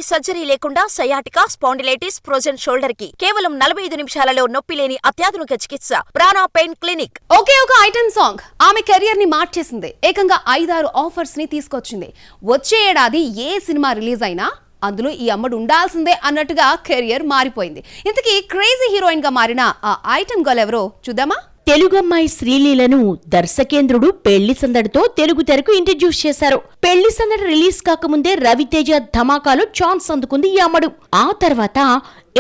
Surgery లేకుండా sciatica, spondylitis, frozen shoulder కి కేవలం 45 నిమిషాలలో నొప్పి లేని అత్యాధునిక చికిత్స ప్రాణ పెయిన్ క్లినిక్. ఒకే ఒక ఐటెం సాంగ్ ఆమె కెరియర్ ని మార్చేసింది. ఏకంగా 5-6 ఆఫర్స్ ని తీసుకొచ్చింది. వచ్చే ఏడాది ఏ సినిమా రిలీజ్ అయినా అందులో ఈ అమ్మడు ఉండాల్సిందే అన్నట్టుగా కెరియర్ మారిపోయింది. ఇంతకీ క్రేజీ హీరోయిన్ గా మారిన ఆ ఐటెం గర్ల్ ఎవరో చూద్దామా? తెలుగమ్మాయి శ్రీలీలను దర్శకేంద్రుడు పెళ్లి సందడితో తెలుగు తెరకు ఇంట్రడ్యూస్ చేశారు. పెళ్లి సందడి రిలీజ్ కాకముందే రవితేజ ధమాకాలో ఛాన్స్ అందుకుంది ఈ అమ్మడు. ఆ తర్వాత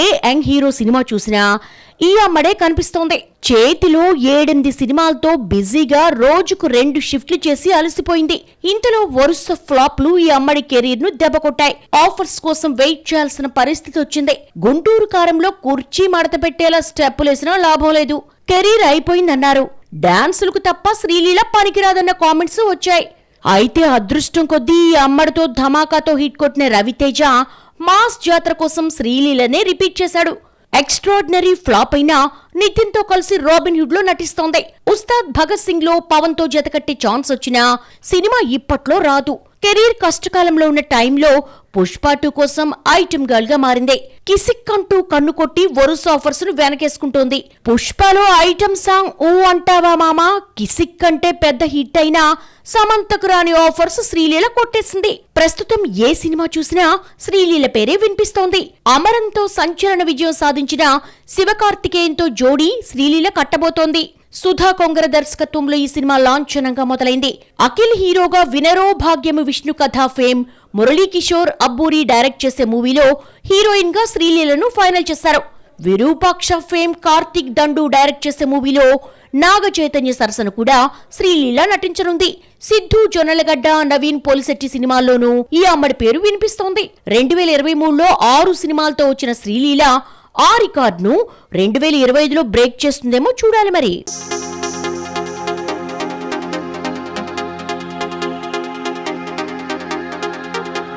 ఏ యంగ్ హీరో సినిమా చూసినా ఈ అమ్మడే కనిపిస్తోంది. చేతిలో 7-8 సినిమాలతో బిజీగా రోజుకు 2 షిఫ్ట్లు చేసి అలసిపోయింది. ఇంతలో వరుస ఫ్లాప్లు ఈ అమ్మడి కెరీర్ ను దెబ్బకొట్టాయి. ఆఫర్స్ కోసం వెయిట్ చేయాల్సిన పరిస్థితి వచ్చింది. గుంటూరు కారంలో కుర్చీ మడత పెట్టేలా స్టెప్పులేసినా లాభం లేదు. కెరీర్ అయిపోయిందన్నారు. డాన్సులకు తప్ప శ్రీలీల పనికిరాదన్న కామెంట్స్ వచ్చాయి. అయితే అదృష్టం కొద్దీ ఈ అమ్మడితో ధమాకాతో హిట్ కొట్టిన రవితేజ మాస్ జాతర కోసం శ్రీలీలనే రిపీట్ చేశాడు. ఎక్స్ట్రాడినరీ ఫ్లాప్ అయినా నితిన్ తో కలిసి రాబిన్ హుడ్ లో నటిస్తోంది. ఉస్తాద్ భగత్ సింగ్ లో పవన్ తో జతకట్టే ఛాన్స్ వచ్చినా సినిమా ఇప్పట్లో రాదు. కెరీర్ కష్టకాలంలో ఉన్న టైంలో పుష్ప 2 కోసం ఐటెం గర్ల్ గా మారింది. కిసిక్ అంటూ కన్ను కొట్టి వరుస ఆఫర్స్ ను వెనకేసుకుంటోంది. పుష్పలో ఐటెం సాంగ్ ఓ అంటావా మామా కిసిక్ కంటే పెద్ద హిట్ అయినా సమంతకు రాని ఆఫర్స్ శ్రీలీల కొట్టేసింది. ప్రస్తుతం ఏ సినిమా చూసినా శ్రీలీల పేరే వినిపిస్తోంది. అమరంతో సంచలన విజయం సాధించిన శివకార్తికేయన్తో జోడీ శ్రీలీల కట్టబోతోంది. సుధా కొంగర దర్శకత్వంలో ఈ సినిమా లాంఛనంగా మొదలైంది. అఖిల్ హీరోగా వినరో భాగ్యము విష్ణు కథ ఫేమ్ మురళీకిషోర్ అబ్బూరి డైరెక్ట్ చేసే మూవీలో హీరోయిన్ గా శ్రీలీలను ఫైనల్ చేశారు. విరూపాక్ష ఫేమ్ కార్తిక్ దండు డైరెక్ట్ చేసే మూవీలో నాగ చైతన్య సరసన కూడా శ్రీలీల నటించనుంది. సిద్ధు జొన్నలగడ్డ, నవీన్ పోలిశెట్టి సినిమాల్లోనూ ఈ అమ్మడి పేరు వినిపిస్తోంది. 2023లో 6 సినిమాలతో వచ్చిన శ్రీలీల ఆ రికార్డును 2025లో బ్రేక్ చేస్తుందేమో చూడాలి మరి.